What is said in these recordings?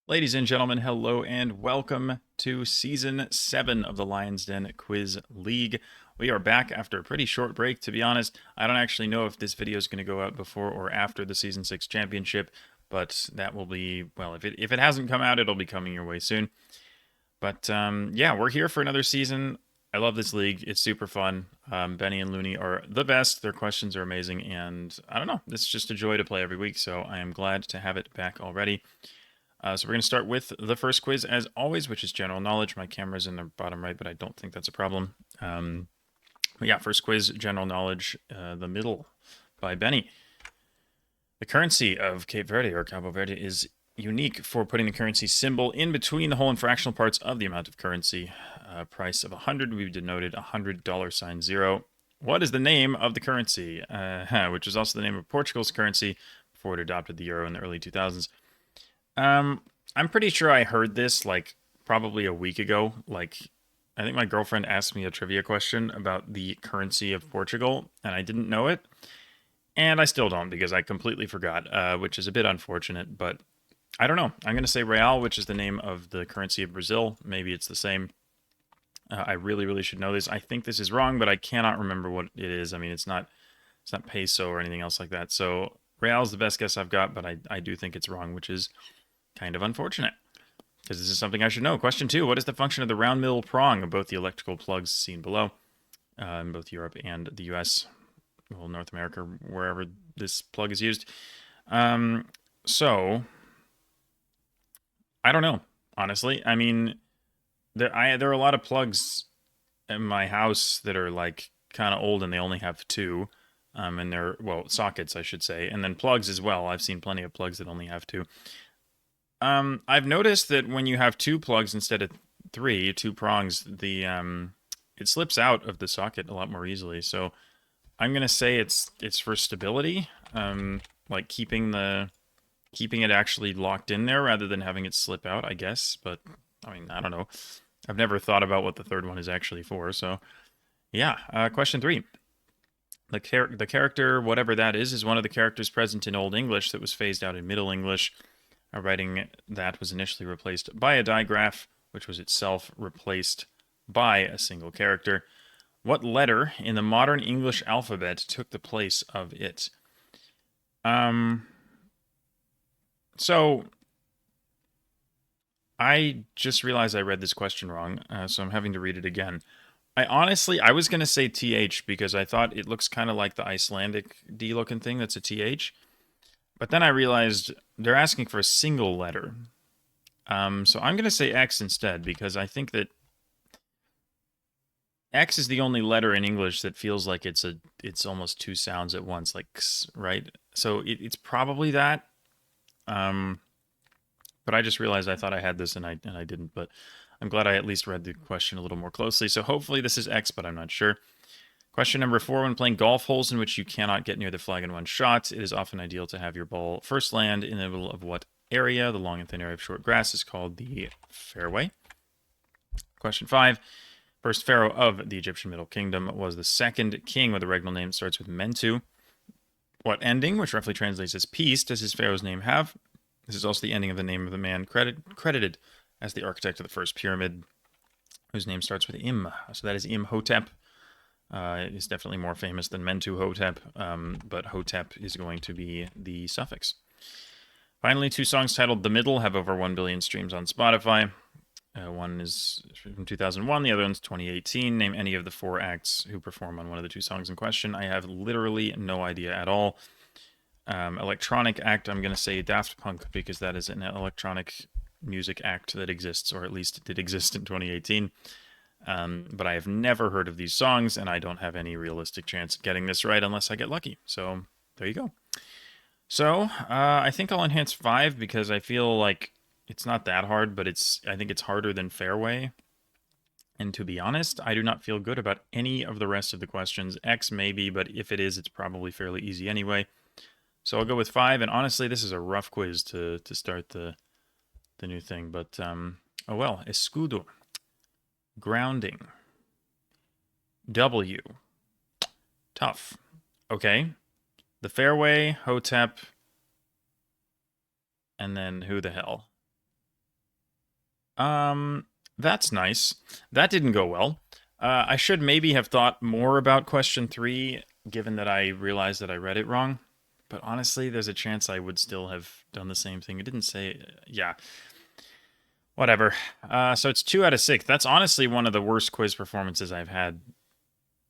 Ladies and gentlemen, hello and welcome to Season 7 of the Lyons Den Quiz League. We are back after a pretty short break, to be honest. I don't actually know if this video is going to go out before or after the Season 6 Championship, but that will be, well, if it hasn't come out, it'll be coming your way soon. But yeah, we're here for another season. I love this league. It's super fun. Benny and Looney are the best. Their questions are amazing, and I don't know, it's just a joy to play every week, so I am glad to have it back already. So we're going to start with the first quiz, as always, which is general knowledge. My camera's in the bottom right, but I don't think that's a problem. But yeah, first quiz, general knowledge, the middle by Benny. The currency of Cape Verde, or Cabo Verde, is unique for putting the currency symbol in between the whole and fractional parts of the amount of currency. Price of 100, we've denoted $100 What is the name of the currency? Which is also the name of Portugal's currency before it adopted the euro in the early 2000s. I'm pretty sure I heard this like probably a week ago. Like, I think my girlfriend asked me a trivia question about the currency of Portugal, and I didn't know it. And I still don't because I completely forgot, which is a bit unfortunate. But I don't know. I'm going to say Real, which is the name of the currency of Brazil. Maybe it's the same. I really, really should know this. I think this is wrong, but I cannot remember what it is. I mean, it's not peso or anything else like that. So Real is the best guess I've got, but I do think it's wrong, which is kind of unfortunate, because this is something I should know. Question 2. What is the function of the round middle prong of both the electrical plugs seen below in both Europe and the US? Well, North America, wherever this plug is used. So, I don't know, honestly. I mean, there are a lot of plugs in my house that are like kind of old and they only have two. And they're, well, sockets, I should say. And then plugs as well. I've seen plenty of plugs that only have two. I've noticed that when you have two plugs instead of two prongs, the it slips out of the socket a lot more easily. So I'm gonna say it's for stability, like keeping it actually locked in there rather than having it slip out, I guess. But I mean, I don't know. I've never thought about what the third one is actually for. So yeah, question 3. The character, whatever that is one of the characters present in Old English that was phased out in Middle English. A writing that was initially replaced by a digraph, which was itself replaced by a single character. What letter in the modern English alphabet took the place of it? So I just realized I read this question wrong, so I'm having to read it again. I was going to say TH because I thought it looks kind of like the Icelandic D looking thing that's a TH. But then I realized they're asking for a single letter. So I'm going to say X instead, because I think that X is the only letter in English that feels like it's almost two sounds at once, like X, right? So it's probably that. But I just realized I thought I had this and I didn't. But I'm glad I at least read the question a little more closely. So hopefully this is X, but I'm not sure. Question number 4. When playing golf holes in which you cannot get near the flag in one shot, it is often ideal to have your ball first land in the middle of what area? The long and thin area of short grass is called the fairway. Question 5. First pharaoh of the Egyptian Middle Kingdom was the second king with a regnal name that starts with Mentu. What ending, which roughly translates as peace, does his pharaoh's name have? This is also the ending of the name of the man credited as the architect of the first pyramid, whose name starts with Im. So that is Imhotep. Is definitely more famous than Mentuhotep, but Hotep is going to be the suffix. Finally, 2 songs titled The Middle have over 1 billion streams on Spotify. One is from 2001, the other one's 2018. Name any of the 4 acts who perform on one of the 2 songs in question. I have literally no idea at all. Electronic act, I'm going to say Daft Punk, because that is an electronic music act that exists, or at least did exist in 2018. But I have never heard of these songs, and I don't have any realistic chance of getting this right unless I get lucky. So there you go. So I think I'll enhance 5 because I feel like it's not that hard, but I think it's harder than Fairway. And to be honest, I do not feel good about any of the rest of the questions. X maybe, but if it is, it's probably fairly easy anyway. So I'll go with 5, and honestly, this is a rough quiz to start the new thing. But oh well, escudo. Grounding. W. Tough. Okay. The fairway, Hotep, and then who the hell? That's nice. That didn't go well. I should maybe have thought more about question three, given that I realized that I read it wrong. But honestly, there's a chance I would still have done the same thing. It didn't say, yeah, whatever. So it's 2 out of 6. That's honestly one of the worst quiz performances I've had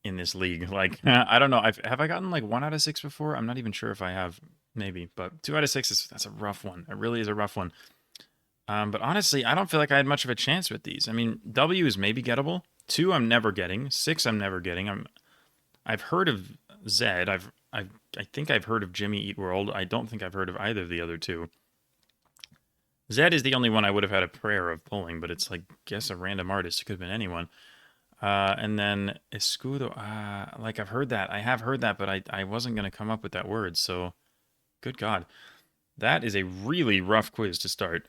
in this league. Like, I don't know. Have I gotten like 1 out of 6 before? I'm not even sure if I have. Maybe, but 2 out of 6 that's a rough one. It really is a rough one. But honestly, I don't feel like I had much of a chance with these. I mean, W is maybe gettable. 2, I'm never getting. 6, I'm never getting. I've heard of Z. I think I've heard of Jimmy Eat World. I don't think I've heard of either of the other two. Z is the only one I would have had a prayer of pulling, but it's like, guess a random artist. It could have been anyone. And then Escudo. Like I've heard that. I have heard that, but I wasn't going to come up with that word. So, good God. That is a really rough quiz to start.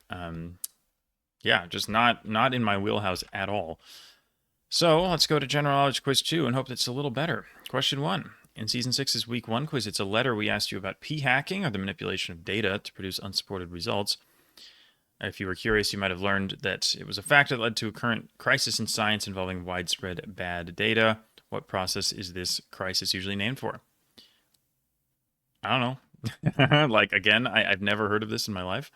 Yeah, just not in my wheelhouse at all. So let's go to General Knowledge Quiz 2 and hope it's a little better. Question 1. In Season 6's Week 1 quiz, it's a letter we asked you about p-hacking, or the manipulation of data to produce unsupported results. If you were curious, you might have learned that it was a fact that led to a current crisis in science involving widespread bad data. What process is this crisis usually named for? I don't know. Like, again, I've never heard of this in my life.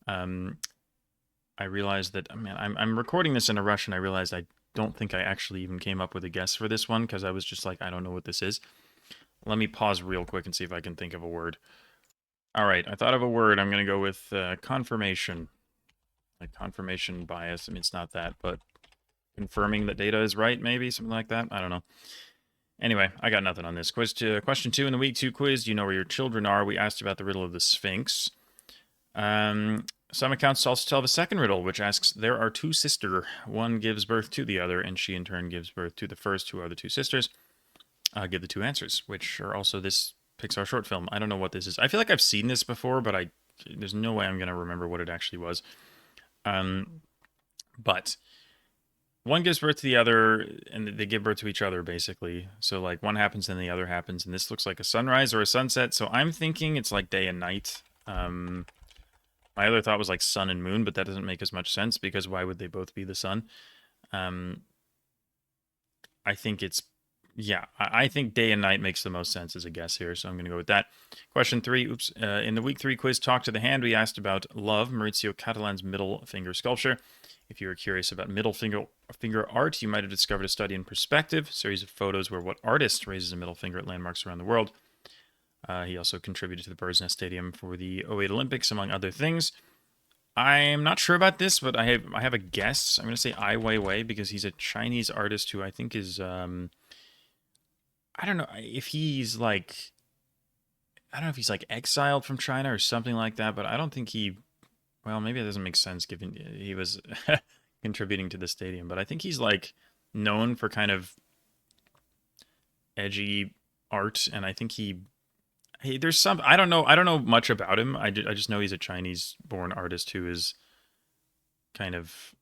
I realized that, man, I'm recording this in a rush, and I realized I don't think I actually even came up with a guess for this one, because I was just like, I don't know what this is. Let me pause real quick and see if I can think of a word. All right, I thought of a word. I'm going to go with confirmation. Like confirmation bias. I mean, it's not that, but confirming that data is right, maybe, something like that. I don't know. Anyway, I got nothing on this. Question 2 in the Week 2 quiz. Do you know where your children are? We asked about the riddle of the Sphinx. Some accounts also tell of a second riddle, which asks, there are two sisters. One gives birth to the other, and she in turn gives birth to the first. Who are the two sisters? Give the two answers, which are also this Pixar short film. I don't know what this is. I feel like I've seen this before, but there's no way I'm going to remember what it actually was. But one gives birth to the other, and they give birth to each other, basically. So, like, one happens, then the other happens, and this looks like a sunrise or a sunset, so I'm thinking it's like day and night. My other thought was like sun and moon, but that doesn't make as much sense, because why would they both be the sun? I think it's, yeah, I think day and night makes the most sense as a guess here, so I'm going to go with that. Question 3, in the Week 3 quiz, Talk to the Hand, we asked about Love, Maurizio Catalan's middle finger sculpture. If you were curious about middle finger art, you might have discovered a study in perspective, a series of photos where what artist raises a middle finger at landmarks around the world. He also contributed to the Bird's Nest Stadium for the '08 Olympics, among other things. I'm not sure about this, but I have a guess. I'm going to say Ai Weiwei, because he's a Chinese artist who I think is, I don't know if he's like, I don't know if he's like exiled from China or something like that, but I don't think well, maybe it doesn't make sense given he was contributing to the stadium, but I think he's like known for kind of edgy art, and I think there's some, I don't know much about him. I just know he's a Chinese-born artist who is kind of,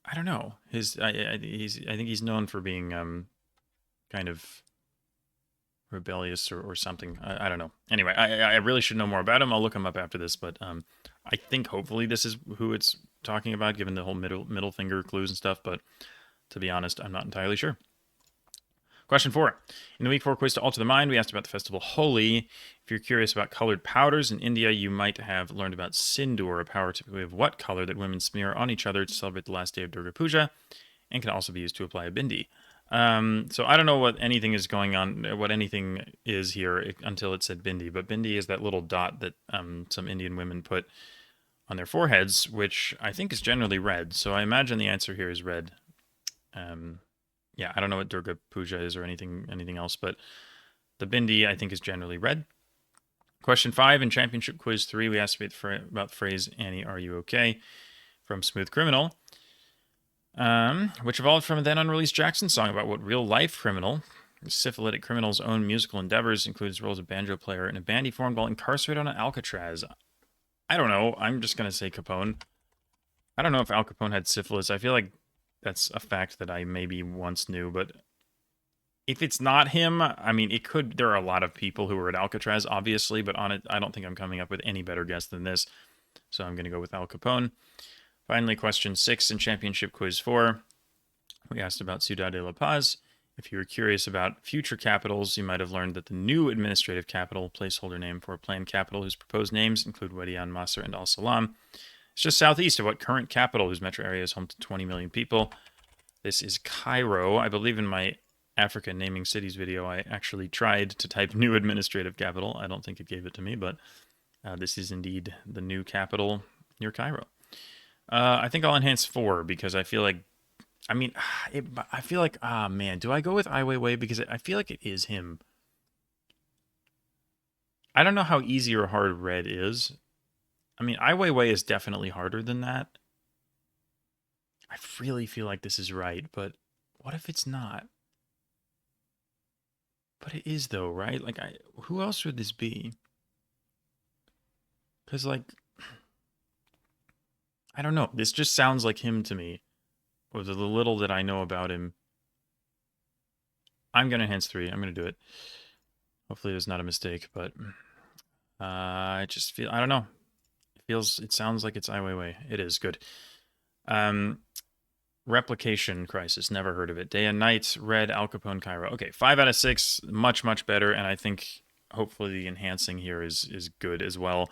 I don't know. I think he's known for being kind of rebellious or something. I don't know. Anyway, I really should know more about him. I'll look him up after this, but I think hopefully this is who it's talking about, given the whole middle finger clues and stuff. But to be honest, I'm not entirely sure. Question 4. In the Week 4 quiz to Alter the Mind, we asked about the festival Holi. If you're curious about colored powders in India, you might have learned about Sindoor, a powder typically of what color that women smear on each other to celebrate the last day of Durga Puja, and can also be used to apply a bindi. So I don't know what anything is going on, what anything is here until it said bindi, but bindi is that little dot that some Indian women put on their foreheads, which I think is generally red. So I imagine the answer here is red. Yeah, I don't know what Durga Puja is or anything else, but the bindi I think is generally red. Question 5 in Championship Quiz 3, we asked about the phrase "Annie, are you okay?" from Smooth Criminal, which evolved from a then unreleased Jackson song about what real life criminal, the syphilitic criminal's own musical endeavors, includes roles of banjo player in a band he formed while incarcerated on Alcatraz. I don't know. I'm just gonna say Capone. I don't know if Al Capone had syphilis. I feel like that's a fact that I maybe once knew, but if it's not him, I mean, it could. There are a lot of people who were at Alcatraz, obviously, but on it, I don't think I'm coming up with any better guess than this. So I'm going to go with Al Capone. Finally, question 6 in Championship Quiz 4. We asked about Ciudad de La Paz. If you were curious about future capitals, you might have learned that the new administrative capital, placeholder name for a planned capital whose proposed names include Wadian, Masr, and Al Salam, is just southeast of what current capital whose metro area is home to 20 million people. This is Cairo. I believe in my Africa naming cities video, I actually tried to type new administrative capital. I don't think it gave it to me, but this is indeed the new capital near Cairo. I think I'll enhance 4 because I feel like, I feel like, man, do I go with Ai Weiwei? Because I feel like it is him. I don't know how easy or hard red is. I mean, Ai Weiwei is definitely harder than that. I really feel like this is right, but what if it's not? But it is though, right? Like, who else would this be? Because, like, I don't know. This just sounds like him to me. With the little that I know about him. I'm going to enhance 3. I'm going to do it. Hopefully there's not a mistake, but I just feel, I don't know. It sounds like it's Ai Weiwei. It is good. Replication crisis. Never heard of it. Day and night. Red. Al Capone. Cairo. Okay, 5 out of 6. Much, much better. And I think hopefully the enhancing here is good as well.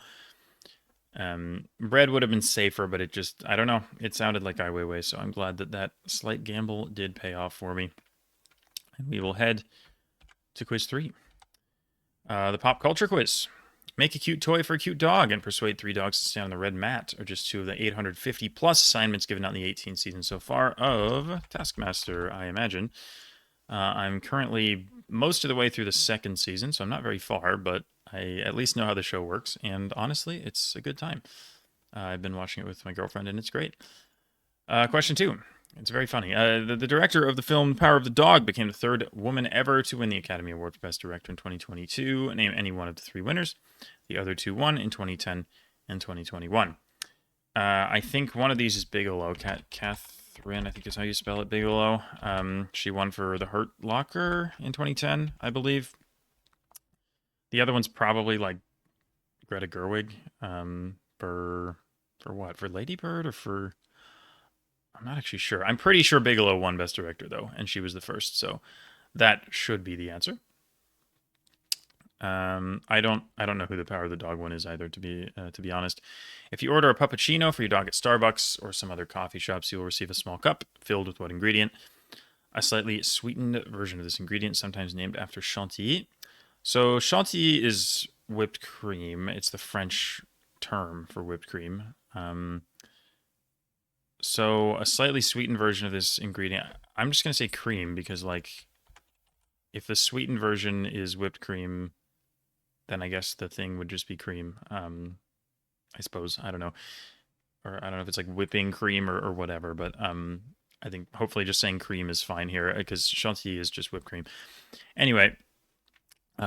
Red would have been safer, but it just, I don't know. It sounded like Ai Weiwei, so I'm glad that slight gamble did pay off for me. And we will head to quiz 3. The pop culture quiz. Make a cute toy for a cute dog and persuade 3 dogs to stand on the red mat are just 2 of the 850 plus assignments given out in the 18th season so far of Taskmaster, I imagine. I'm currently most of the way through the 2nd season, so I'm not very far, but I at least know how the show works, and honestly, it's a good time. I've been watching it with my girlfriend, and it's great. Question 2. It's very funny. The director of the film Power of the Dog became the 3rd woman ever to win the Academy Award for Best Director in 2022. Name any one of the 3 winners. The other 2 won in 2010 and 2021. I think one of these is Bigelow. Catherine, I think is how you spell it, Bigelow. She won for The Hurt Locker in 2010, I believe. The other one's probably like Greta Gerwig. For what? For Lady Bird or for... I'm not actually sure. I'm pretty sure Bigelow won Best Director, though, and she was the first, so that should be the answer. I don't know who the Power of the Dog one is either, to be honest. If you order a puppuccino for your dog at Starbucks or some other coffee shops, you will receive a small cup filled with what ingredient? A slightly sweetened version of this ingredient, sometimes named after Chantilly. So Chantilly is whipped cream. It's the French term for whipped cream. So a slightly sweetened version of this ingredient. I'm just going to say cream because, like, if the sweetened version is whipped cream, then I guess the thing would just be cream. I suppose. I don't know. Or I don't know if it's like whipping cream or whatever, but I think hopefully just saying cream is fine here because Chantilly is just whipped cream. Anyway,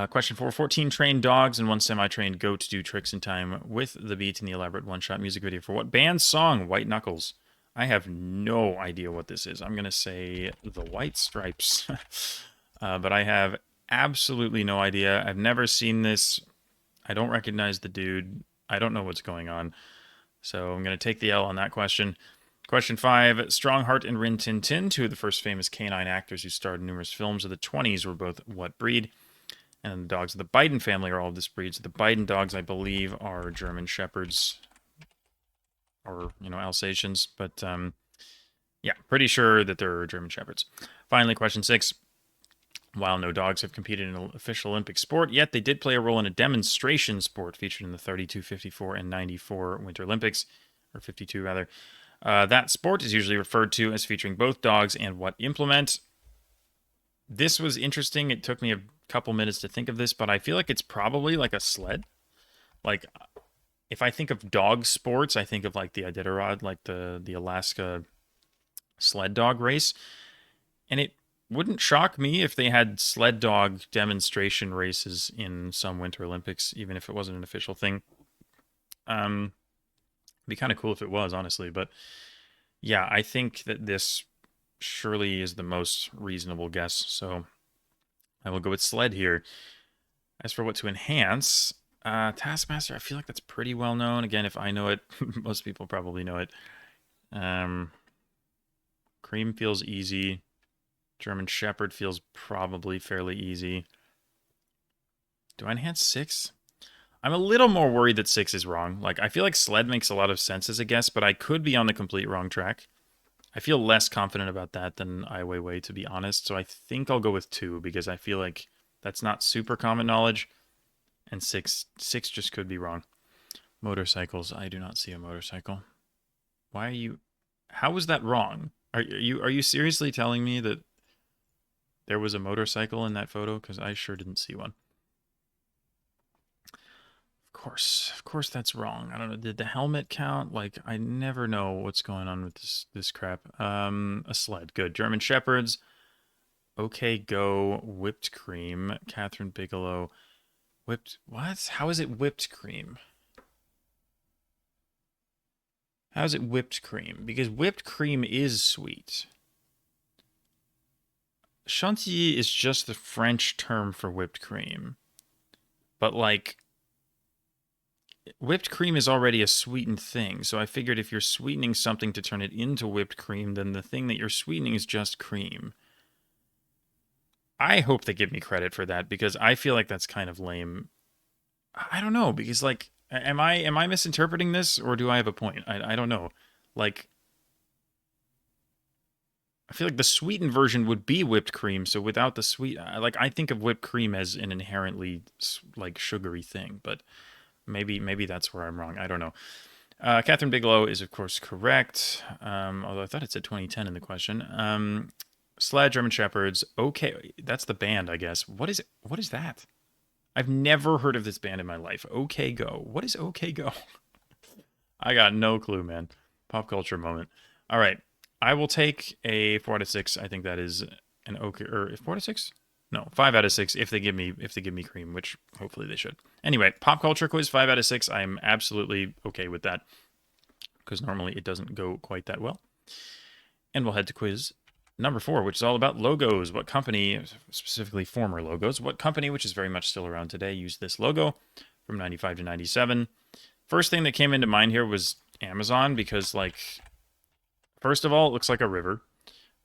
question 4. 14 trained dogs and 1 semi-trained goat do tricks in time with the beat in the elaborate one-shot music video for what band's song? White Knuckles. I have no idea what this is. I'm going to say the White Stripes. But I have absolutely no idea. I've never seen this. I don't recognize the dude. I don't know what's going on. So I'm going to take the L on that question. Question 5. Strongheart and Rin Tin Tin, 2 of the first famous canine actors who starred in numerous films of the 20s, were both what breed? And the dogs of the Biden family are all of this breed. So the Biden dogs, I believe, are German Shepherds. Or, Alsatians. But, yeah, pretty sure that they're German Shepherds. Finally, question 6. While no dogs have competed in an official Olympic sport, yet they did play a role in a demonstration sport featured in the 32, 54, and 94 Winter Olympics. Or 52, rather. That sport is usually referred to as featuring both dogs and what implement. This was interesting. It took me a couple minutes to think of this, but I feel like it's probably like a sled. Like... If I think of dog sports, I think of like the Iditarod, like the Alaska sled dog race. And it wouldn't shock me if they had sled dog demonstration races in some Winter Olympics, even if it wasn't an official thing. It'd be kind of cool if it was, honestly. But yeah, I think that this surely is the most reasonable guess. So I will go with sled here. As for what to enhance... Taskmaster, I feel like that's pretty well known. Again, if I know it, most people probably know it. Um, Cream feels easy. German Shepherd feels probably fairly easy. Do I enhance 6? I'm a little more worried that 6 is wrong. Like, I feel like Sled makes a lot of sense as a guess, but I could be on the complete wrong track. I feel less confident about that than Ai Weiwei, to be honest. So I think I'll go with 2 because I feel like that's not super common knowledge, and 6 just could be wrong. Motorcycles. I do not see a motorcycle. Why are you? How was that wrong? Are you seriously telling me that there was a motorcycle in that photo? Because I sure didn't see one. Of course, that's wrong. I don't know. Did the helmet count? Like, I never know what's going on with this crap. A sled. Good. German Shepherds. Okay, go. Whipped cream. Catherine Bigelow. Whipped. What? How is it whipped cream? How is it whipped cream? Because whipped cream is sweet. Chantilly is just the French term for whipped cream. But, like, whipped cream is already a sweetened thing, so I figured if you're sweetening something to turn it into whipped cream, then the thing that you're sweetening is just cream. I hope they give me credit for that because I feel like that's kind of lame. I don't know because like am I misinterpreting this or do I have a point? I don't know. Like I feel like the sweetened version would be whipped cream, so without the sweet like I think of whipped cream as an inherently like sugary thing, but maybe that's where I'm wrong. I don't know. Catherine Bigelow is, of course, correct, although I thought it said 2010 in the question. Sled, German Shepherds. Okay, that's the band, I guess. What is it? What is that? I've never heard of this band in my life. OK Go. What is OK Go? I got no clue, man. Pop culture moment. All right. I will take a 4 out of 6. I think that is an okay. Or 4 out of 6? No, 5 out of 6 if they give me cream, which hopefully they should. Anyway, pop culture quiz 5 out of 6. I'm absolutely okay with that because normally it doesn't go quite that well. And we'll head to quiz number 4, which is all about logos. What company, specifically former logos, what company, which is very much still around today, used this logo from 95 to 97? First thing that came into mind here was Amazon because, like, first of all, it looks like a river,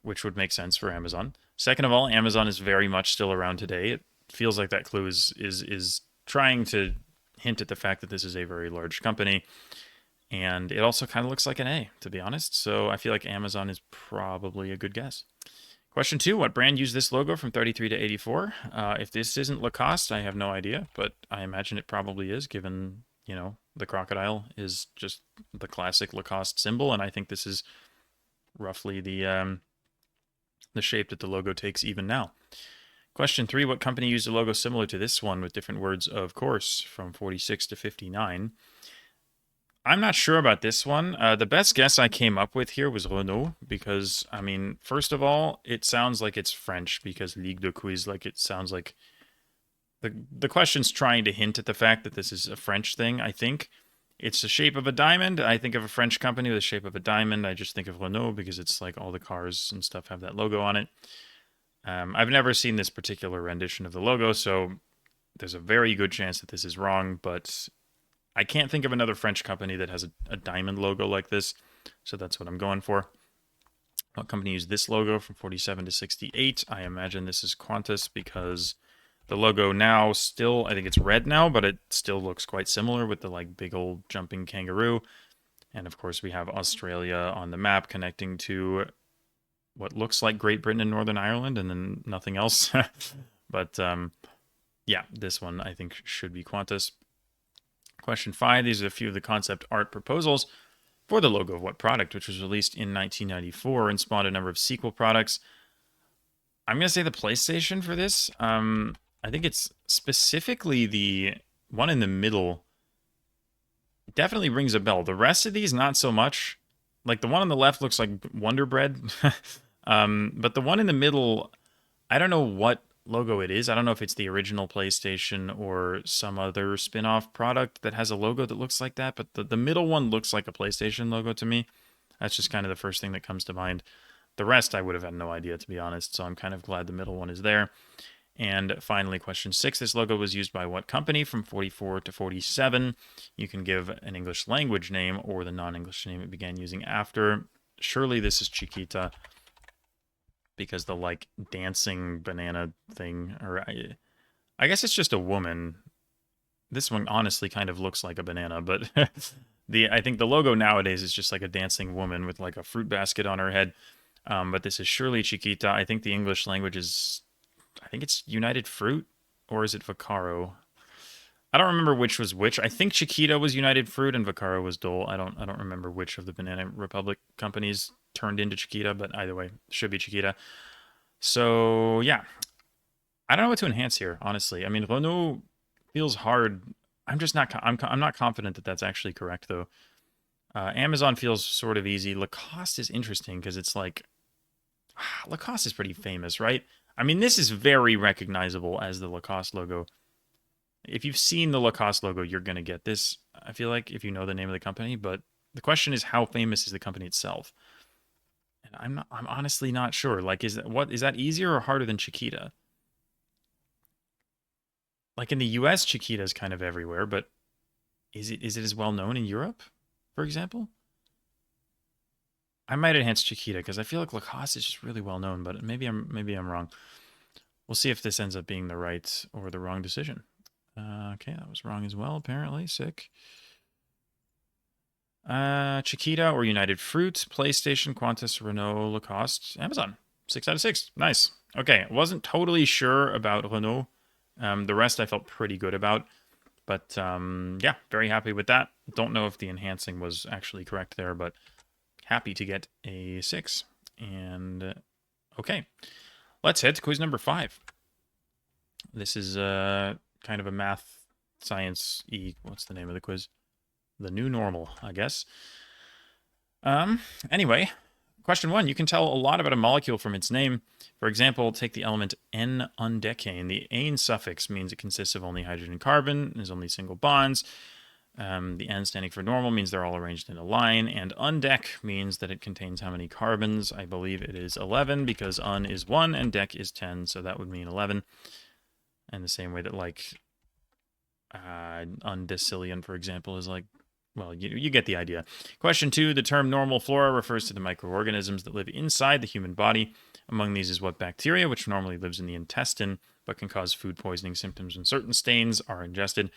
which would make sense for Amazon. Second of all, Amazon is very much still around today. It feels like that clue is trying to hint at the fact that this is a very large company. And it also kind of looks like an A, to be honest. So I feel like Amazon is probably a good guess. Question 2, what brand used this logo from 33 to 84? If this isn't Lacoste, I have no idea, but I imagine it probably is, given, you know, the crocodile is just the classic Lacoste symbol, and I think this is roughly the shape that the logo takes even now. Question 3, what company used a logo similar to this one with different words, of course, from 46 to 59? I'm not sure about this one. The best guess I came up with here was Renault because, I mean, first of all, it sounds like it's French because Ligue de Quiz, like it sounds like the question's trying to hint at the fact that this is a French thing, I think. It's the shape of a diamond. I think of a French company with the shape of a diamond. I just think of Renault because it's like all the cars and stuff have that logo on it. I've never seen this particular rendition of the logo, so there's a very good chance that this is wrong, but I can't think of another French company that has a diamond logo like this, so that's what I'm going for. What company used this logo from 47 to 68? I imagine this is Qantas because the logo now still, I think it's red now, but it still looks quite similar with the like big old jumping kangaroo. And of course we have Australia on the map connecting to what looks like Great Britain and Northern Ireland and then nothing else. But yeah, this one I think should be Qantas. Question 5, these are a few of the concept art proposals for the logo of what product, which was released in 1994 and spawned a number of sequel products. I'm going to say the PlayStation for this. I think it's specifically the one in the middle. Definitely rings a bell. The rest of these, not so much. Like the one on the left looks like Wonder Bread. But the one in the middle, I don't know what logo it is. I don't know if it's the original PlayStation or some other spin-off product that has a logo that looks like that, but the middle one looks like a PlayStation logo to me. That's just kind of the first thing that comes to mind. The rest I would have had no idea, to be honest, so I'm kind of glad the middle one is there. And finally, question 6, this logo was used by what company from 44 to 47? You can give an English language name or the non-English name it began using after. Surely this is Chiquita, because the like dancing banana thing, or I guess it's just a woman. This one honestly kind of looks like a banana, but I think the logo nowadays is just like a dancing woman with like a fruit basket on her head. But this is surely Chiquita. I think the English language is, I think it's United Fruit, or is it Vaccaro? I don't remember which was which. I think Chiquita was United Fruit and Vaccaro was Dole. I don't remember which of the Banana Republic companies turned into Chiquita, but either way, should be Chiquita. So yeah, I don't know what to enhance here, honestly. I mean, Renault feels hard. I'm just not. I'm not confident that that's actually correct though. Amazon feels sort of easy. Lacoste is interesting because it's like Lacoste is pretty famous, right? I mean, this is very recognizable as the Lacoste logo. If you've seen the Lacoste logo, you're gonna get this. I feel like if you know the name of the company, but the question is, how famous is the company itself? And I'm honestly not sure. Like, is that easier or harder than Chiquita? Like in the U.S., Chiquita is kind of everywhere, but is it as well known in Europe, for example? I might enhance Chiquita because I feel like Lacoste is just really well known, but maybe I'm wrong. We'll see if this ends up being the right or the wrong decision. Okay, that was wrong as well, apparently. Sick. Chiquita or United Fruit, PlayStation, Qantas, Renault, Lacoste, Amazon. 6 out of 6. Nice. Okay, wasn't totally sure about Renault. The rest I felt pretty good about. But yeah, very happy with that. Don't know if the enhancing was actually correct there, but happy to get a 6. And okay, let's head to quiz number 5. This is kind of a math science-y. What's the name of the quiz? The new normal, I guess. Anyway, question 1. You can tell a lot about a molecule from its name. For example, take the element N-undecane. The ane suffix means it consists of only hydrogen and carbon. There's only single bonds. The N standing for normal means they're all arranged in a line. And undec means that it contains how many carbons? I believe it is 11 because un is 1 and dec is 10. So that would mean 11. And the same way that like undecillion, for example, is like, well, you get the idea. Question 2, the term normal flora refers to the microorganisms that live inside the human body. Among these is what bacteria, which normally lives in the intestine, but can cause food poisoning symptoms when certain stains are ingested.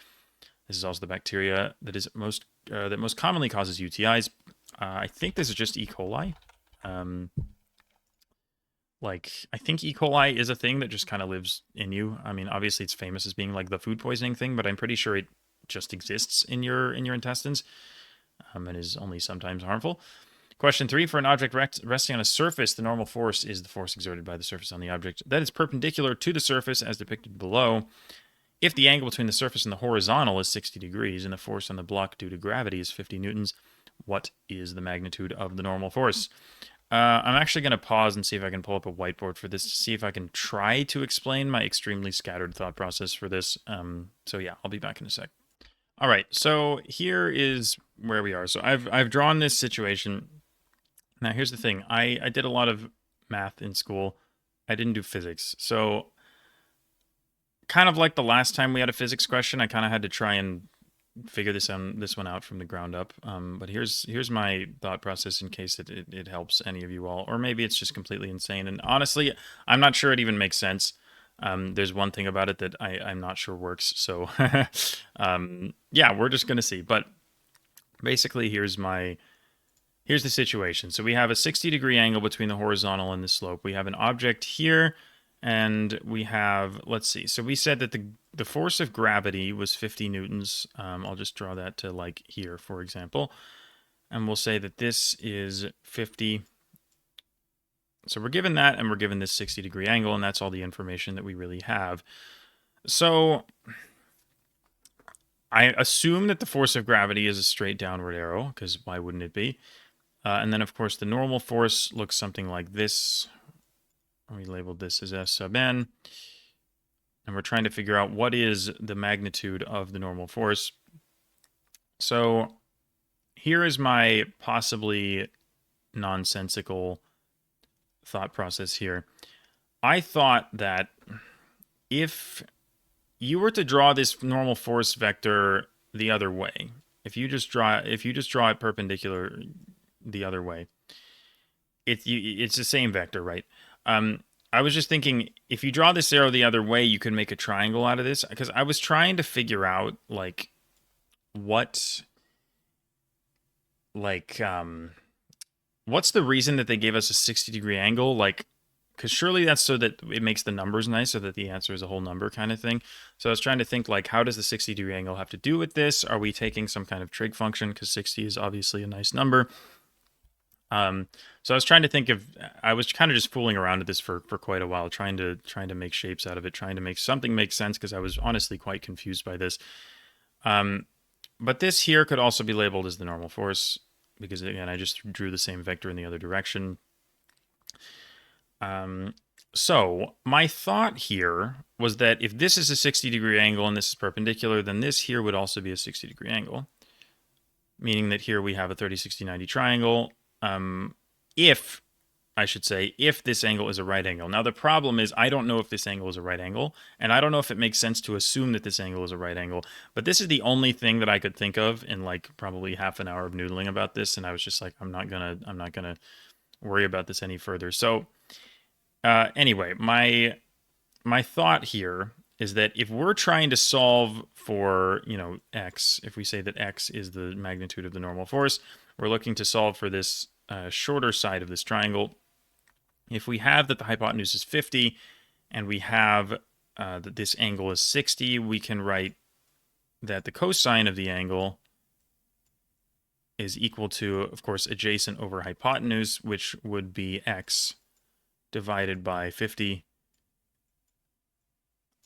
This is also the bacteria that most commonly causes UTIs. I think this is just E. coli. I think E. coli is a thing that just kind of lives in you. I mean, obviously it's famous as being like the food poisoning thing, but I'm pretty sure it just exists in your intestines and is only sometimes harmful. Question 3, for an object resting on a surface, the normal force is the force exerted by the surface on the object that is perpendicular to the surface as depicted below. If the angle between the surface and the horizontal is 60 degrees and the force on the block due to gravity is 50 newtons, what is the magnitude of the normal force? I'm actually going to pause and see if I can pull up a whiteboard for this to see if I can try to explain my extremely scattered thought process for this. So yeah, I'll be back in a sec. All right, so here is where we are. So I've drawn this situation. Now here's the thing. I did a lot of math in school. I didn't do physics. So kind of like the last time we had a physics question, I kind of had to try and figure this one out from the ground up. But here's my thought process in case it helps any of you all, or maybe it's just completely insane. And honestly, I'm not sure it even makes sense. There's one thing about it that I'm not sure works. So yeah, we're just gonna see. But basically, here's the situation. So we have a 60-degree angle between the horizontal and the slope. We have an object here. And we have, let's see, so we said that the force of gravity was 50 newtons. I'll just draw that to like here, for example. And we'll say that this is 50. So we're given that, and we're given this 60-degree angle, and that's all the information that we really have. So I assume that the force of gravity is a straight downward arrow, because why wouldn't it be? And then, of course, the normal force looks something like this. We labeled this as S sub n. And we're trying to figure out what is the magnitude of the normal force. So here is my possibly nonsensical thought process here. I thought that if you were to draw this normal force vector the other way, if you just draw it perpendicular the other way, it's the same vector, right? I was just thinking, if you draw this arrow the other way, you could make a triangle out of this, because I was trying to figure out like what like what's the reason that they gave us a 60-degree angle, like, because surely that's so that it makes the numbers nice, so that the answer is a whole number kind of thing. So I was trying to think, like, how does the 60-degree angle have to do with this? Are we taking some kind of trig function, because 60 is obviously a nice number? So I was trying to think of, I was kind of just fooling around with this for quite a while, trying to make shapes out of it, trying to make something make sense, because I was honestly quite confused by this. But this here could also be labeled as the normal force, because again, I just drew the same vector in the other direction. So my thought here was that if this is a 60-degree angle and this is perpendicular, then this here would also be a 60-degree angle, meaning that here we have a 30, 60, 90 triangle. If this angle is a right angle. Now, the problem is I don't know if this angle is a right angle, and I don't know if it makes sense to assume that this angle is a right angle, but this is the only thing that I could think of in like probably half an hour of noodling about this, and I was just like, I'm not gonna worry about this any further. So anyway, my thought here is that if we're trying to solve for, x, if we say that x is the magnitude of the normal force, we're looking to solve for this shorter side of this triangle. If we have that the hypotenuse is 50 and we have that this angle is 60, we can write that the cosine of the angle is equal to, of course, adjacent over hypotenuse, which would be x divided by 50.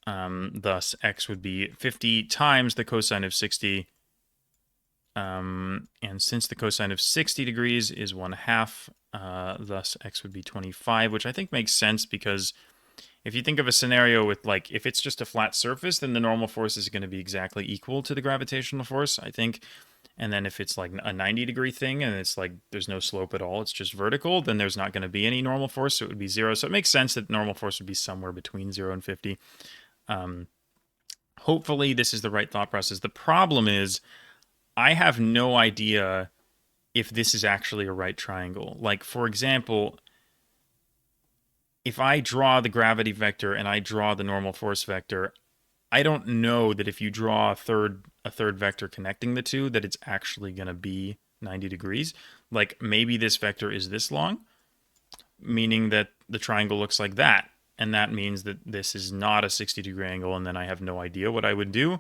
Thus, x would be 50 times the cosine of 60. And since the cosine of 60 degrees is 1/2, thus x would be 25, which I think makes sense, because if you think of a scenario with, like, if it's just a flat surface, then the normal force is going to be exactly equal to the gravitational force, I think. And then if it's like a 90-degree thing and it's like there's no slope at all, it's just vertical, then there's not going to be any normal force, so it would be 0. So it makes sense that normal force would be somewhere between 0 and 50. Hopefully this is the right thought process. The problem is I have no idea if this is actually a right triangle. Like, for example, if I draw the gravity vector and I draw the normal force vector, I don't know that if you draw a third vector connecting the two, that it's actually going to be 90 degrees. Like, maybe this vector is this long, meaning that the triangle looks like that. And that means that this is not a 60-degree angle, and then I have no idea what I would do.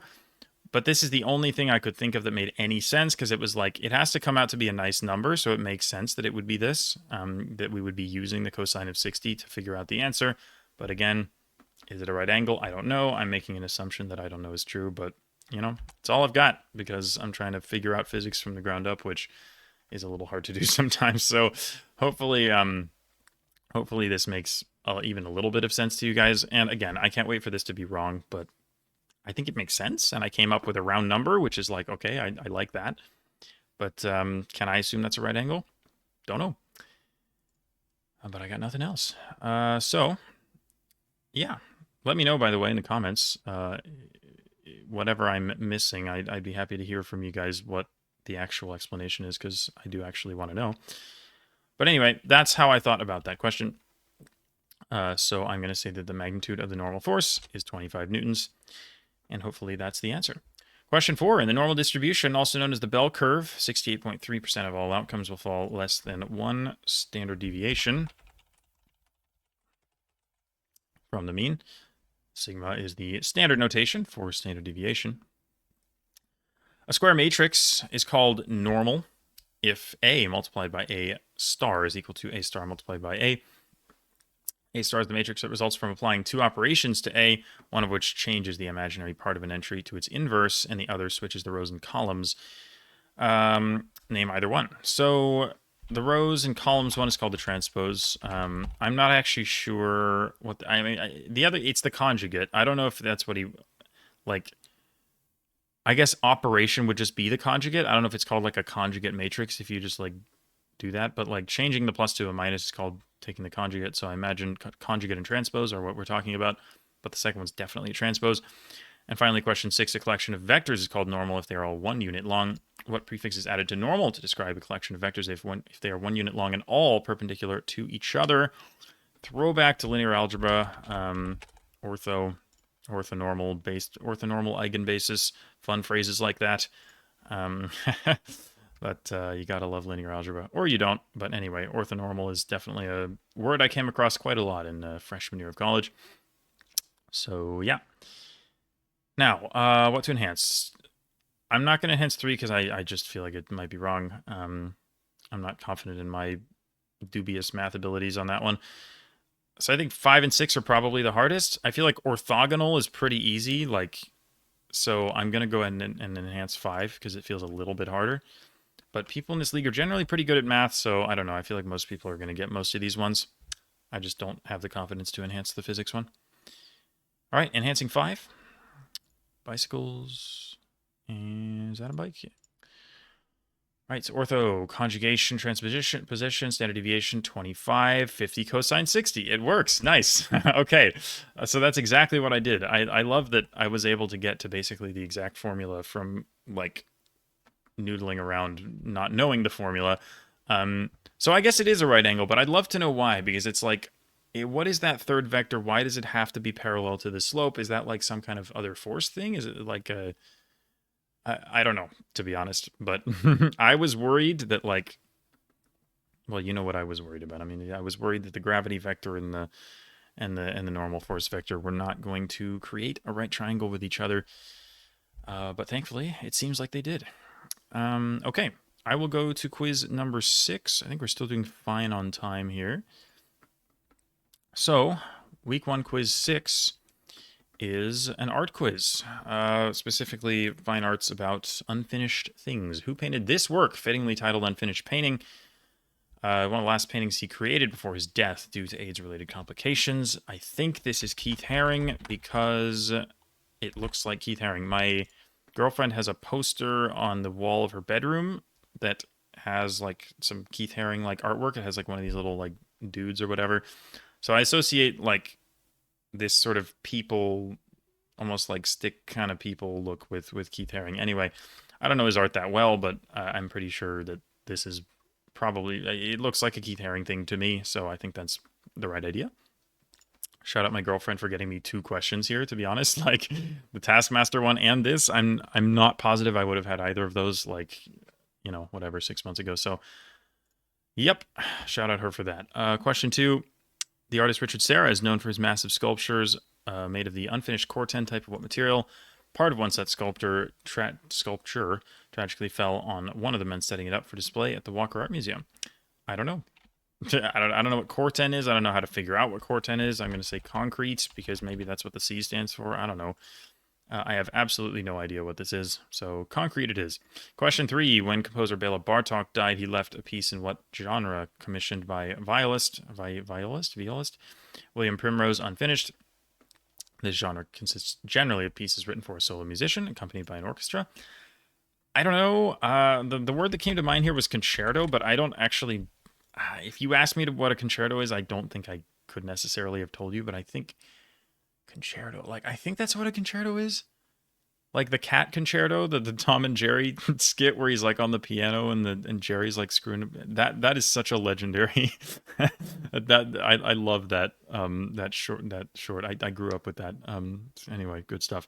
But this is the only thing I could think of that made any sense, because it was like, it has to come out to be a nice number, so it makes sense that it would be this, that we would be using the cosine of 60 to figure out the answer. But again, is it a right angle? I don't know. I'm making an assumption that I don't know is true, but, it's all I've got, because I'm trying to figure out physics from the ground up, which is a little hard to do sometimes. So hopefully this makes even a little bit of sense to you guys. And again, I can't wait for this to be wrong, but I think it makes sense, and I came up with a round number, which is like, okay, I like that. But can I assume that's a right angle? Don't know. But I got nothing else. So, yeah. Let me know, by the way, in the comments, whatever I'm missing. I'd be happy to hear from you guys what the actual explanation is, because I do actually want to know. But anyway, that's how I thought about that question. So I'm going to say that the magnitude of the normal force is 25 newtons. And hopefully that's the answer. Question 4. In the normal distribution, also known as the bell curve, 68.3% of all outcomes will fall less than 1 standard deviation from the mean. Sigma is the standard notation for standard deviation. A square matrix is called normal if A multiplied by A star is equal to A star multiplied by A. A star is the matrix that results from applying two operations to A, one of which changes the imaginary part of an entry to its inverse, and the other switches the rows and columns. Name either one. So the rows and columns one is called the transpose. I'm not actually sure what the other. It's the conjugate. I don't know if that's what he like. I guess operation would just be the conjugate. I don't know if it's called like a conjugate matrix if you just like do that, but like changing the plus to a minus is called taking the conjugate. So I imagine conjugate and transpose are what we're talking about. but the second one's definitely a transpose. And finally, question 6, a collection of vectors is called normal if they are all 1 unit long. What prefix is added to normal to describe a collection of vectors if they are 1 unit long and all perpendicular to each other? Throwback to linear algebra, orthonormal eigenbasis, fun phrases like that. But you gotta love linear algebra, or you don't. But anyway, orthonormal is definitely a word I came across quite a lot in freshman year of college. So yeah. Now, what to enhance? I'm not going to enhance 3 because I just feel like it might be wrong. I'm not confident in my dubious math abilities on that one. So I think 5 and 6 are probably the hardest. I feel like orthogonal is pretty easy. So I'm going to go ahead and enhance 5 because it feels a little bit harder. But people in this league are generally pretty good at math, so I don't know. I feel like most people are going to get most of these ones. I just don't have the confidence to enhance the physics one. All right, enhancing 5. Bicycles. And is that a bike? Yeah. All right, so ortho, conjugation, transposition, position, standard deviation, 25, 50, cosine 60. It works. Nice. Okay, so that's exactly what I did. I love that I was able to get to basically the exact formula from, like, noodling around not knowing the formula. So I guess it is a right angle, but I'd love to know why, because it's like, what is that third vector? Why does it have to be parallel to the slope? Is that like some kind of other force thing? Is it like a... I don't know, to be honest, but I was worried that, like, well, you know what I was worried about. I mean, I was worried that the gravity vector and the normal force vector were not going to create a right triangle with each other. But thankfully, it seems like they did. Okay, I will go to quiz number 6. I think we're still doing fine on time here. So, week 1, quiz 6 is an art quiz, specifically fine arts about unfinished things. Who painted this work, fittingly titled Unfinished Painting? One of the last paintings he created before his death due to AIDS-related complications. I think this is Keith Haring because it looks like Keith Haring. My girlfriend has a poster on the wall of her bedroom that has like some Keith Haring like artwork. It has like one of these little like dudes or whatever. So I associate like this sort of people, almost like stick kind of people look with Keith Haring. Anyway, I don't know his art that well, but I'm pretty sure that this is probably, it looks like a Keith Haring thing to me, so I think that's the right idea. Shout out my girlfriend for getting me 2 questions here, to be honest. Like, the Taskmaster one and this, I'm not positive I would have had either of those, like, you know, whatever, 6 months ago. So, yep, shout out her for that. Question 2. The artist Richard Serra is known for his massive sculptures made of the unfinished Corten type of what material? Part of one such sculpture tragically fell on one of the men setting it up for display at the Walker Art Museum. I don't know. I don't know what Corten is. I don't know how to figure out what Corten is. I'm going to say concrete because maybe that's what the C stands for. I don't know. I have absolutely no idea what this is, so concrete it is. Question 3. When composer Bela Bartok died, he left a piece in what genre commissioned by violist William Primrose unfinished? This genre consists generally of pieces written for a solo musician, accompanied by an orchestra. I don't know. The word that came to mind here was concerto, but I don't actually... if you ask me what a concerto is, I don't think I could necessarily have told you, but I think... Concerto. Like, I think that's what a concerto is. Like the cat concerto, the Tom and Jerry skit where he's like on the piano and Jerry's like screwing that is such a legendary that I love that that short. I grew up with that. Anyway, good stuff.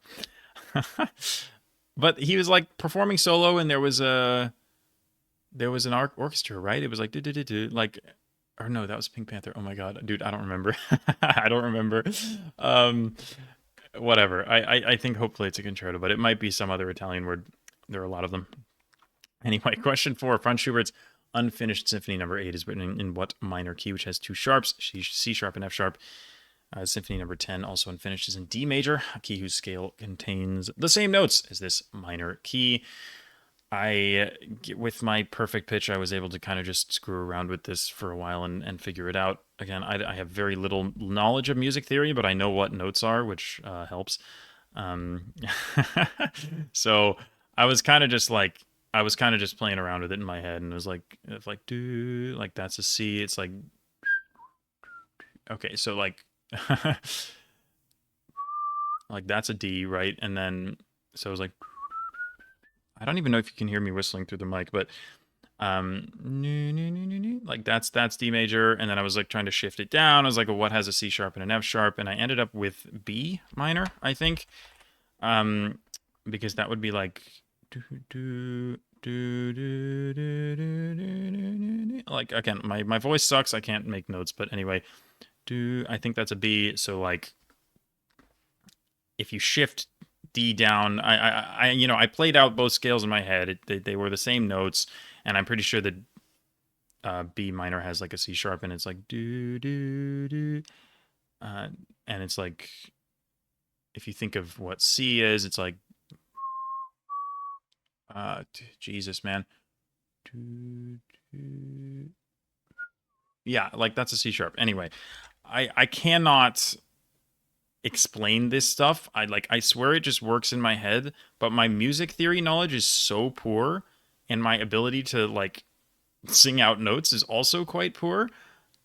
But he was like performing solo and there was an orchestra, right? It was like like, or no, that was Pink Panther. Oh my god, dude, I don't remember. I don't remember. Whatever. I think hopefully it's a concerto, but it might be some other Italian word. There are a lot of them. Anyway, question 4. Franz Schubert's Unfinished Symphony Number 8 is written in what minor key, which has 2 sharps, C sharp and F sharp. Symphony Number 10, also unfinished, is in D major, a key whose scale contains the same notes as this minor key. With my perfect pitch, I was able to kind of just screw around with this for a while and figure it out. Again, I have very little knowledge of music theory, but I know what notes are, which helps. So I was kind of just playing around with it in my head, and it was like, do, like that's a C. It's like, okay, so like, Like that's a D, right? And then so it was like I don't even know if you can hear me whistling through the mic, but like that's D major, and then I was like trying to shift it down. I was like, well, what has a C sharp and an F sharp? And I ended up with B minor, I think. Um, because that would be like like again, my voice sucks. I can't make notes, but anyway, I think that's a B. So like if you shift D down, I played out both scales in my head. They were the same notes, and I'm pretty sure that B minor has like a C sharp, and it's like do do do, uh, and it's like if you think of what C is, it's like Jesus, man. Yeah, like that's a C sharp. Anyway, I cannot explain this stuff. I swear it just works in my head, but my music theory knowledge is so poor and my ability to like sing out notes is also quite poor.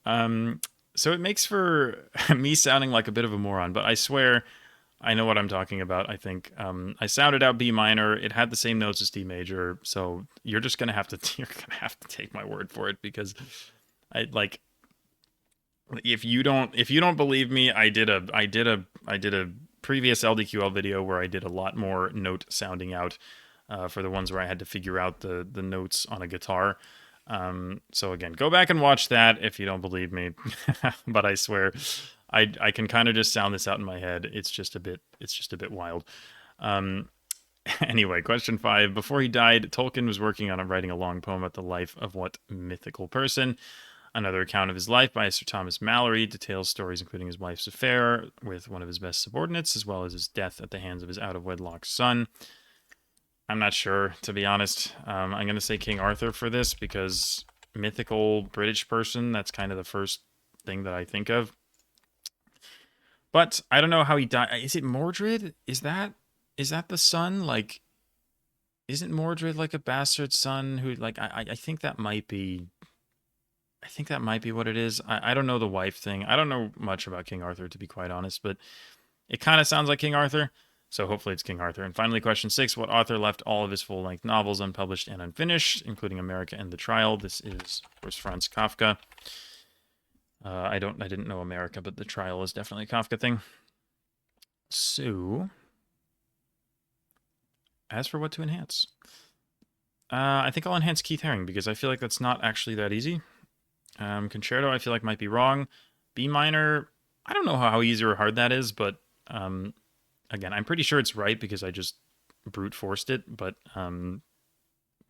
Um so it makes for me sounding like a bit of a moron, but I swear I know what I'm talking about. I think I sounded out B minor. It had the same notes as D major, so you're just gonna have to take my word for it because I like if you don't believe me, I did a previous LDQL video where I did a lot more note sounding out for the ones where I had to figure out the notes on a guitar. So again, go back and watch that if you don't believe me. But I swear, I can kind of just sound this out in my head. It's just a bit wild. Um, anyway, question 5. Before he died, Tolkien was working on writing a long poem about the life of what mythical person? Another account of his life by Sir Thomas Malory details stories including his wife's affair with one of his best subordinates, as well as his death at the hands of his out-of-wedlock son. I'm not sure, to be honest. I'm going to say King Arthur for this because mythical British person, that's kind of the first thing that I think of. But I don't know how he died. Is it Mordred? Is that the son? Like, isn't Mordred like a bastard son who like I think that might be what it is. I don't know the wife thing. I don't know much about King Arthur, to be quite honest, but it kind of sounds like King Arthur. So hopefully it's King Arthur. And finally, question 6. What author left all of his full-length novels unpublished and unfinished, including America and the Trial? This is, of course, Franz Kafka. I didn't know America, but the Trial is definitely a Kafka thing. So, as for what to enhance, I think I'll enhance Keith Haring because I feel like that's not actually that easy. Concerto, I feel like might be wrong. B minor, I don't know how easy or hard that is, but again, I'm pretty sure it's right because I just brute forced it, but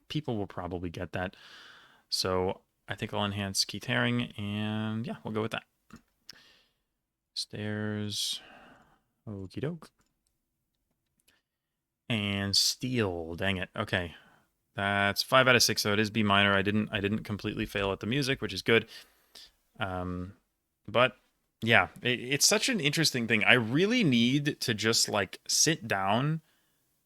people will probably get that. So I think I'll enhance Keith Haring, and yeah, we'll go with that. Stairs, okie doke. And steel, dang it. Okay, that's 5 out of 6, so it is B minor. I didn't completely fail at the music, which is good. But yeah, it's such an interesting thing. I really need to just like sit down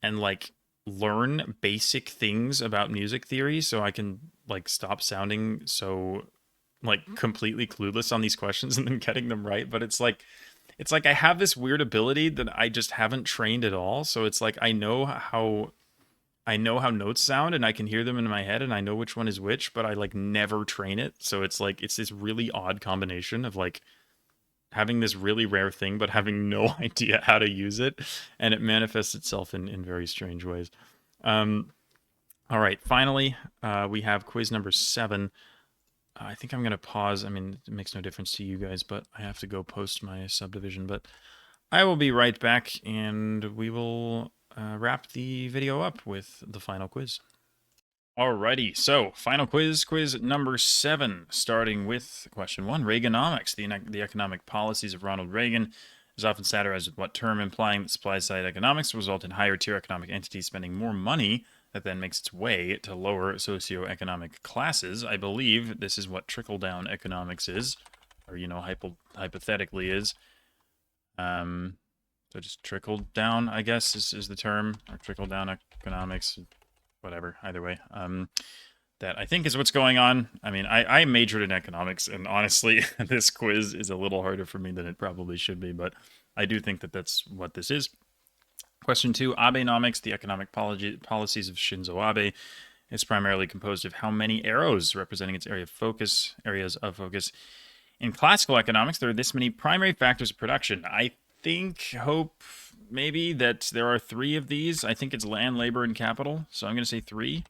and like learn basic things about music theory so I can like stop sounding so like completely clueless on these questions and then getting them right. But it's like I have this weird ability that I just haven't trained at all. So it's like I know how notes sound and I can hear them in my head and I know which one is which, but I like never train it. So it's like it's this really odd combination of like having this really rare thing but having no idea how to use it, and it manifests itself in very strange ways. All right, finally, we have quiz number 7. I think I'm going to pause. I mean, it makes no difference to you guys, but I have to go post my subdivision. But I will be right back, and we will wrap the video up with the final quiz. Alrighty, so final quiz number 7, starting with question 1. Reaganomics, the economic policies of Ronald Reagan, is often satirized with what term, implying that supply-side economics will result in higher-tier economic entities spending more money that then makes its way to lower socioeconomic classes. I believe this is what trickle-down economics is, or, hypothetically is. So just trickle down, I guess, is the term, or trickle-down economics, whatever, either way. That I think is what's going on. I mean, I majored in economics, and honestly, this quiz is a little harder for me than it probably should be, but I do think that that's what this is. Question 2, Abenomics, the economic policies of Shinzo Abe, is primarily composed of how many arrows representing its areas of focus. In classical economics, there are this many primary factors of production. I hope maybe that there are 3 of these. I think it's land, labor, and capital, so I'm going to say 3.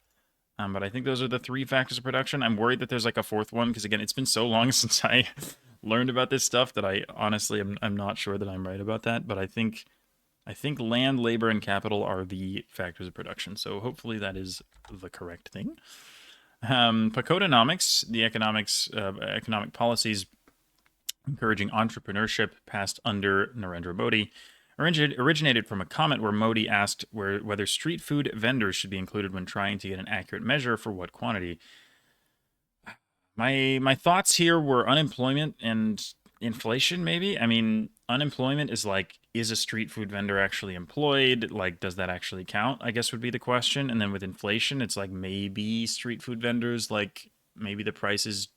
But I think those are the 3 factors of production. I'm worried that there's like a 4th one, because again, it's been so long since I learned about this stuff that I honestly I'm not sure that I'm right about that. But I think land, labor, and capital are the factors of production. So hopefully that is the correct thing. Pacotonomics, the economic policies encouraging entrepreneurship passed under Narendra Modi, originated from a comment where Modi asked whether street food vendors should be included when trying to get an accurate measure for what quantity. My thoughts here were unemployment and inflation, maybe. I mean, unemployment is like, is a street food vendor actually employed? Like, does that actually count? I guess would be the question. And then with inflation, it's like maybe street food vendors, like maybe the prices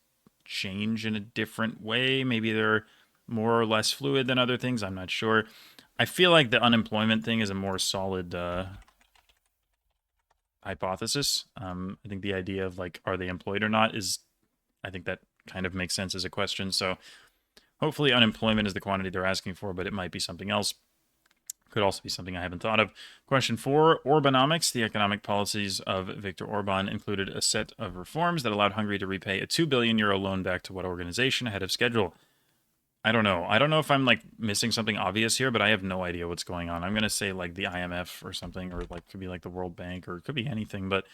change in a different way. Maybe they're more or less fluid than other things. I'm not sure. I feel like the unemployment thing is a more solid hypothesis. I think the idea of like, are they employed or not is, I think that kind of makes sense as a question. So hopefully unemployment is the quantity they're asking for, but it might be something else. Could also be something I haven't thought of. Question 4, Orbanomics. The economic policies of Viktor Orban included a set of reforms that allowed Hungary to repay a 2 billion euro loan back to what organization ahead of schedule? I don't know. I don't know if I'm like missing something obvious here, but I have no idea what's going on. I'm going to say like the IMF or something, or like could be like the World Bank, or it could be anything, but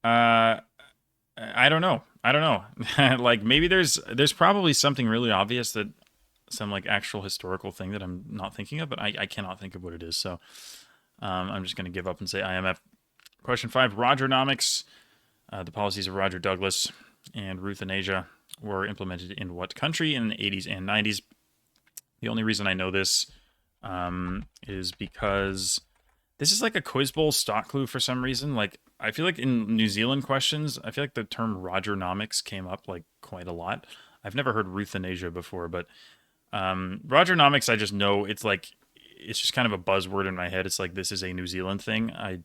I don't know. I don't know. Like maybe there's probably something really obvious, that some like actual historical thing that I'm not thinking of, but I cannot think of what it is. So I'm just going to give up and say IMF. Question 5, Rogernomics. The policies of Roger Douglas and euthanasia were implemented in what country in the 80s and 90s? The only reason I know this is because this is like a quiz bowl stock clue for some reason. Like, I feel like in New Zealand questions, I feel like the term Rogernomics came up like quite a lot. I've never heard euthanasia before, but Rogernomics, I just know it's like, it's just kind of a buzzword in my head. It's like, this is a New Zealand thing. I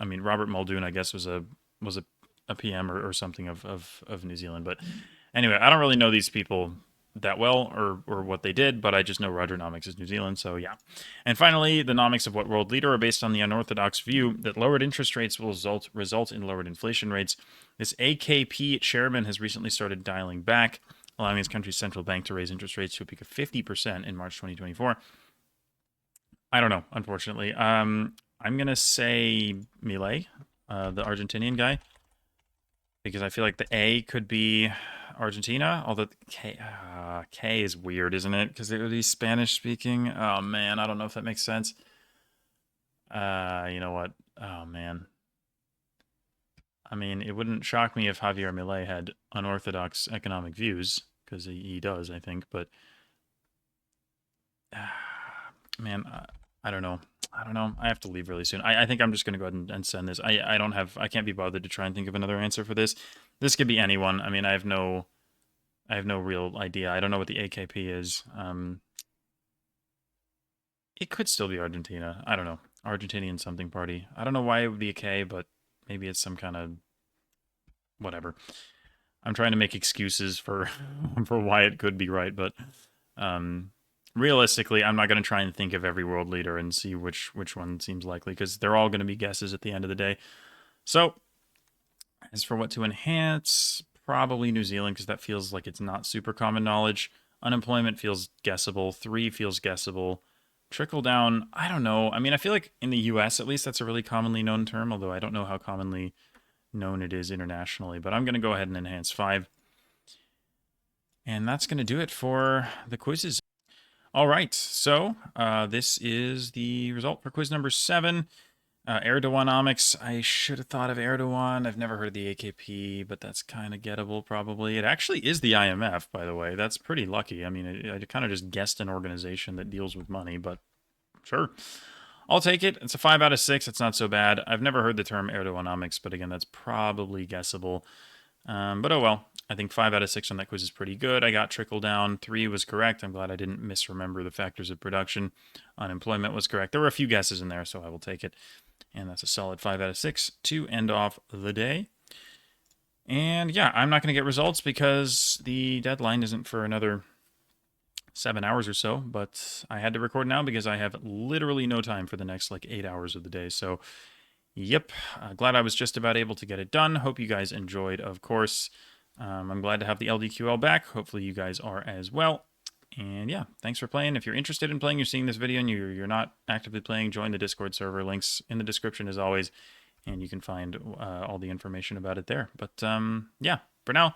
mean, Robert Muldoon, I guess, was a PM or something of New Zealand. But anyway, I don't really know these people that well, or what they did, but I just know Rogernomics is New Zealand, so yeah. And finally, the nomics of what world leader are based on the unorthodox view that lowered interest rates will result in lowered inflation rates. This AKP chairman has recently started dialing back, allowing his country's central bank to raise interest rates to a peak of 50% in March 2024. I don't know, unfortunately. I'm going to say Milei, the Argentinian guy, because I feel like the A could be Argentina, although K is weird, isn't it? Because it would be Spanish speaking. Oh man, I don't know if that makes sense. You know what? Oh man. I mean, it wouldn't shock me if Javier Milei had unorthodox economic views, because he does, I think. But man, I don't know. I don't know. I have to leave really soon. I think I'm just going to go ahead and send this. I can't be bothered to try and think of another answer for this. This could be anyone. I mean, I have no real idea. I don't know what the AKP is. It could still be Argentina. I don't know. Argentinian something party. I don't know why it would be a K, but maybe it's some kind of whatever. I'm trying to make excuses for for why it could be right, but realistically, I'm not going to try and think of every world leader and see which one seems likely, because they're all going to be guesses at the end of the day. So, as for what to enhance, probably New Zealand, because that feels like it's not super common knowledge. Unemployment feels guessable. 3 feels guessable. Trickle down, I don't know. I mean, I feel like in the US, at least, that's a really commonly known term, although I don't know how commonly known it is internationally. But I'm going to go ahead and enhance 5. And that's going to do it for the quizzes. All right, so this is the result for quiz number 7. Erdoganomics, I should have thought of Erdogan. I've never heard of the AKP, but that's kind of gettable probably. It actually is the IMF, by the way. That's pretty lucky. I mean, I kind of just guessed an organization that deals with money, but sure. I'll take it. It's a 5 out of 6. It's not so bad. I've never heard the term Erdoganomics, but again, that's probably guessable. But oh well. I think 5 out of 6 on that quiz is pretty good. I got trickle down. 3 was correct. I'm glad I didn't misremember the factors of production. Unemployment was correct. There were a few guesses in there, so I will take it. And that's a solid 5 out of 6 to end off the day. And yeah, I'm not going to get results because the deadline isn't for another 7 hours or so, but I had to record now because I have literally no time for the next like 8 hours of the day. So yep, glad I was just about able to get it done. Hope you guys enjoyed, of course. I'm glad to have the LDQL back. Hopefully you guys are as well. And yeah, thanks for playing. If you're interested in playing, you're seeing this video and you're not actively playing, join the Discord server. Links in the description as always, and you can find all the information about it there. But yeah, for now,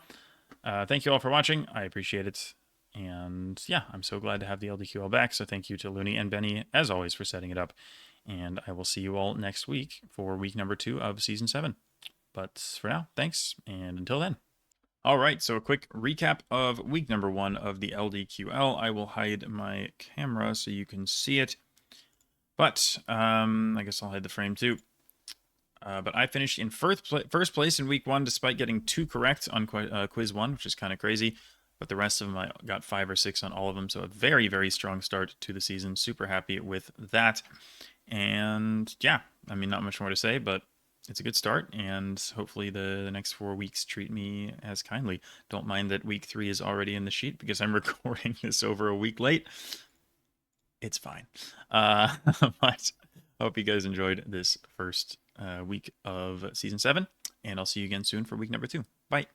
thank you all for watching. I appreciate it. And yeah, I'm so glad to have the LDQL back. So thank you to Looney and Benny, as always, for setting it up. And I will see you all next week for week number 2 of Season 7. But for now, thanks, and until then. All right, so a quick recap of week number 1 of the LDQL. I will hide my camera so you can see it. But I guess I'll hide the frame too. But I finished in first place in week 1 despite getting 2 correct on quiz 1, which is kind of crazy. But the rest of them, I got 5 or 6 on all of them. So a very, very strong start to the season. Super happy with that. And yeah, I mean, not much more to say, but it's a good start. And hopefully the next 4 weeks treat me as kindly. Don't mind that week 3 is already in the sheet because I'm recording this over a week late. It's fine. But I hope you guys enjoyed this first week of Season 7. And I'll see you again soon for week number 2. Bye.